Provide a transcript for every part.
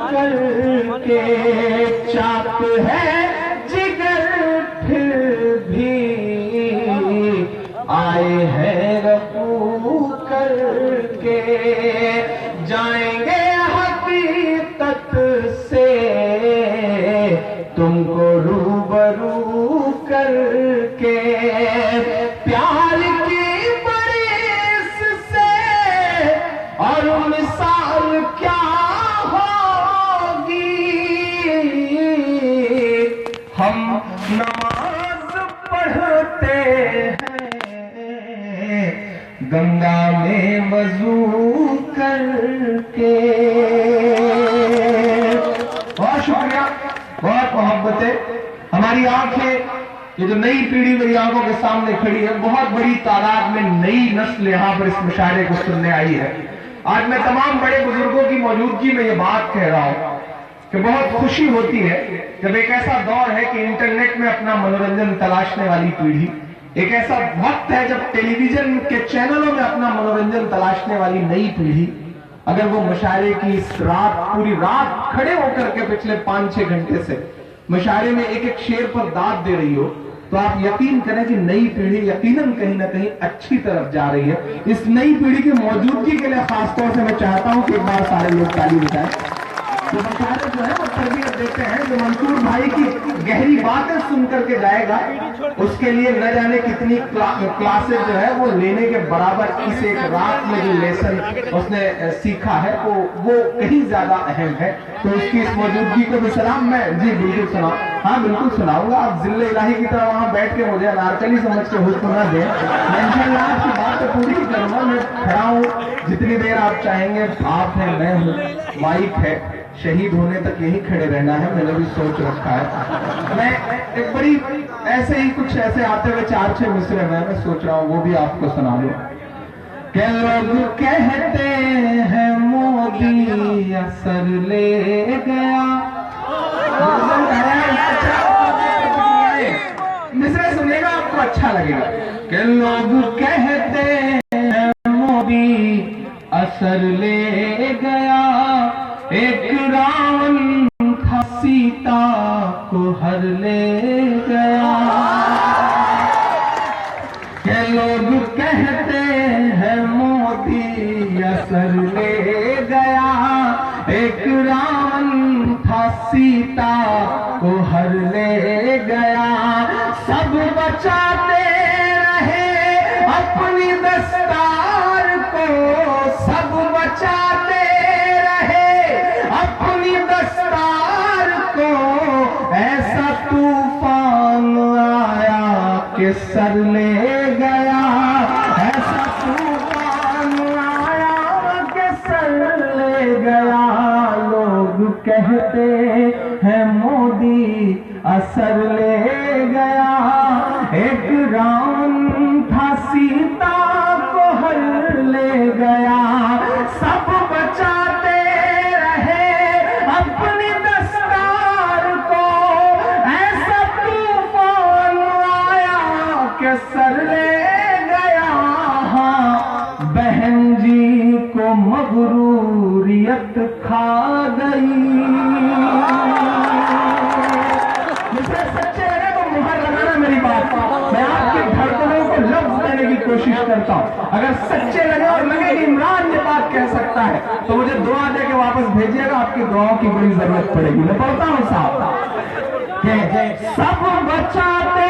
करके, चाप है जिगर फिर भी आए हैं रफू करके, जाएंगे हकीकत से तुमको रूबरू करके, प्यार की बरिस से और मिसाल क्या होगी, हम नमाज पढ़ते हैं गंगा में वजू करके। बहुत शुक्रिया, बहुत मोहब्बतें। हमारी आंखें, ये जो नई पीढ़ी मेरी आंखों के सामने खड़ी है, बहुत बड़ी तादाद में नई नस्ल यहां पर इस मुशायरे को सुनने आई है। आज मैं तमाम बड़े बुजुर्गों की मौजूदगी में ये बात कह रहा हूं कि बहुत खुशी होती है जब एक ऐसा दौर है कि इंटरनेट में अपना मनोरंजन तलाशने वाली पीढ़ी, एक ऐसा वक्त है जब टेलीविजन के चैनलों में अपना मनोरंजन तलाशने वाली नई पीढ़ी, अगर वो मुशायरे की इस रात, पूरी रात खड़े होकर के पिछले 5-6 घंटे से मुशायरे में एक एक शेर पर दाद दे रही हो, तो आप यकीन करें कि नई पीढ़ी यकीनन कहीं ना कहीं अच्छी तरफ जा रही है। इस नई पीढ़ी की मौजूदगी के लिए खासतौर से मैं चाहता हूं कि एक बार सारे लोग ताली बजाएं। जो मुशायरे जो है वो तरबियत देते हैं, जो मंसूर भाई की गहरी बातें सुन करके जाएगा उसके लिए न जाने कितनी क्लासेस जो है वो लेने के बराबर, इस एक रात में जो लेसन उसने सीखा है वो कहीं ज्यादा अहम है। तो उसकी इस मौजूदगी को भी सलाम। मैं जी बिल्कुल सुनाऊं, हाँ बिल्कुल सुनाऊंगा। आप जिल्ले इलाही की तरह वहां बैठ के मुझे अनारकली समझ के हुक्म ना दें। मैं इंशाअल्लाह आपकी बात तो पूरी करूंगा। मैं खड़ा हूं जितनी देर आप चाहेंगे। आप हैं, मैं हूं, माइक है, शहीद होने तक यही खड़े रहना है, मैंने भी सोच रखा है। मैं एक बड़ी ऐसे ही कुछ ऐसे आते हुए 4-6 मिसरे मैं सोच रहा हूँ वो भी आपको सुना दूं। क्या लोग कहते हैं मोदी असर ले गया, मिसरे सुनिएगा आपको अच्छा लगेगा। क्या लोग कहते हैं मोदी असर ले गया, एक रावण था सीता को हर ले गया। के लोग कहते हैं मोदी असर ले गया, एक रावण था सीता को हर ले गया। सब बचाते रहे अपनी दस्तार को, सब बचाते अपनी दस्तार को, ऐसा तूफान आया कि सर ले गया, ऐसा तूफान आया कि सर ले गया। लोग कहते हैं मोदी असर ले गया, एक रावण था सीता को हर ले गया। सब बचाते अपनी दस्तार को, ऐसा तूफान आया कि सर ले गया। हाँ, बहन जी को मगरूरियत खा गई। मुझे सच्चे लगे तो मुहर लगाना मेरी बात। मैं आपकी धड़कनों को लफ्ज देने की कोशिश करता हूं। अगर सच्चे लगे और लगे कि इमरान ये बात कह सकता है तो मुझे दुआ दे के वापस भेजिएगा, आपकी दुआओं की बड़ी जरूरत पड़ेगी। मैं पढ़ता हूं साहब कि सब बचाते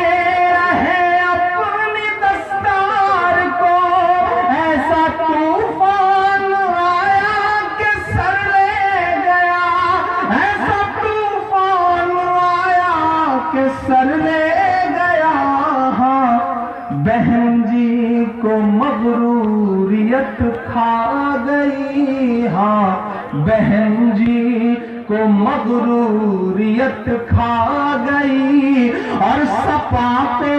रहे अपनी दस्तार को, ऐसा तूफान आया कि सर ले गया, ऐसा तूफान आया कि सर ले गया। हाँ, बहन जी को मगरूरियत खा गई। हाँ, बहन जी को मगरूरियत खा गई और सपा को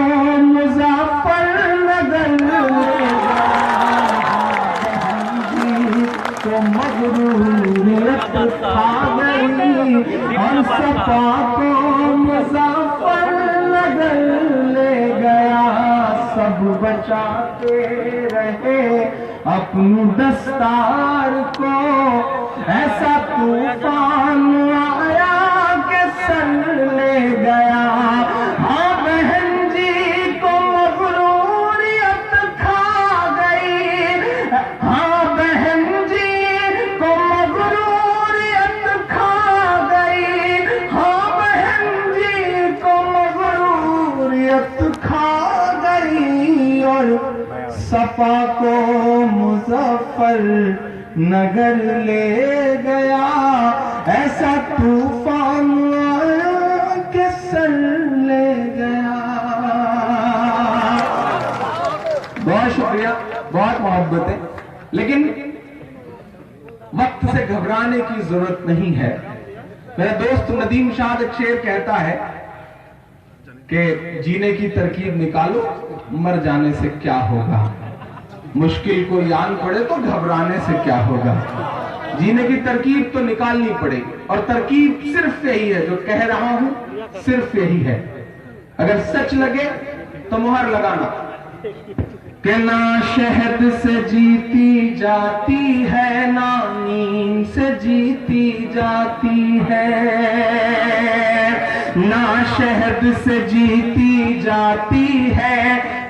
मुजफ्फरनगर को मगरूरियत खा गई और सपा को मुजफ्फरनगर ले गया। सब बचाते रहे अपनी दस्तार को, ऐसा तूफान तूफा को मुजफ्फर नगर ले गया, ऐसा तूफान के सर ले गया। बहुत शुक्रिया, बहुत मोहब्बत है, लेकिन वक्त से घबराने की जरूरत नहीं है। मेरा दोस्त नदीम शाह एक शेर कहता है कि जीने की तरकीब निकालो, मर जाने से क्या होगा, मुश्किल को आन पड़े तो घबराने से क्या होगा। जीने की तरकीब तो निकालनी पड़ेगी, और तरकीब सिर्फ यही है जो कह रहा हूं, सिर्फ यही है। अगर सच लगे तो मुहर लगाना कि ना शहद से जीती जाती है, ना नीम से जीती जाती है, ना शहद से जीती जाती है,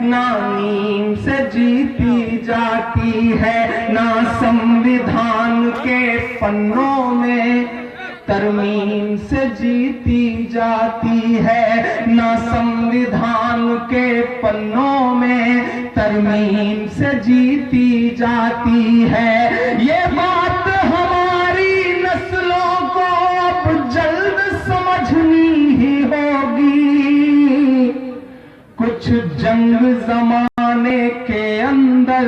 ना नीम से जीती जाती है, ना संविधान के पन्नों में तरमीम से जीती जाती है, ना संविधान के पन्नों में तरमीम से जीती जाती है। ये बात हमारी नस्लों को अब जल्द समझनी ही होगी। कुछ जंग जमाने के अंदर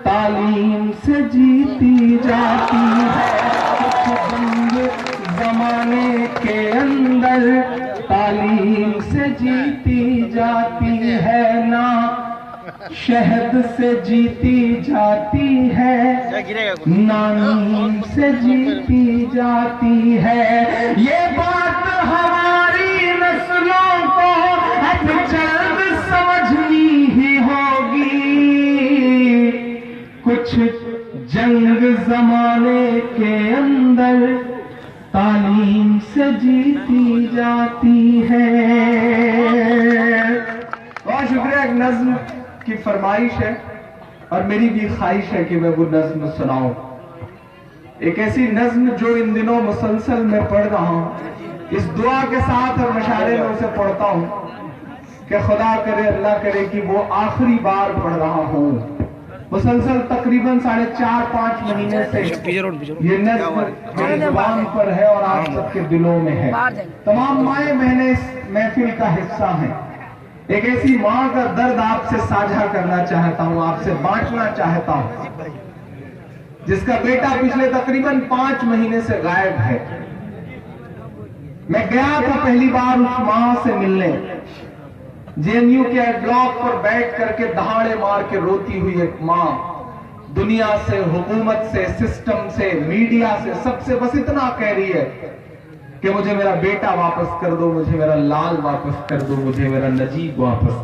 तालीम से जीती जाती है, कुछ जंग जमाने के अंदर तालीम से जीती जाती है, ना शहद से जीती जाती है, ना नीम से जीती जाती है। ये बात हमारी नस्लों को अब जल्द समझनी ही होगी। कुछ जंग जमाने के अंदर तालीम से जीती जाती है। बहुत शुक्रिया। एक नज्म की फरमाइश है और मेरी भी ख्वाहिश है कि मैं वो नज्म सुनाऊं। एक ऐसी नज्म जो इन दिनों मुसलसल मैं पढ़ रहा हूं, इस दुआ के साथ और मशारे में उसे पढ़ता हूं कि खुदा करे, अल्लाह करे कि वो आखिरी बार पढ़ रहा हूं। मुसलसल तकरीबन 4.5 महीने से ये नज्म मेरी जुबान पर है और आप सबके दिलों में है। तमाम माए बहनें इस महफिल का हिस्सा हैं। एक ऐसी माँ का दर्द आपसे साझा करना चाहता हूं, आपसे बांटना चाहता हूं, जिसका बेटा पिछले तकरीबन 5 महीने से गायब है। मैं गया था पहली बार उस माँ से मिलने। जेएनयू के ब्लॉक पर बैठ करके दहाड़े मार के रोती हुई एक माँ, दुनिया से, हुकूमत से, सिस्टम से, मीडिया से, सबसे बस इतना कह रही है कि मुझे मेरा बेटा वापस कर दो, मुझे मेरा लाल वापस कर दो, मुझे मेरा नजीब वापस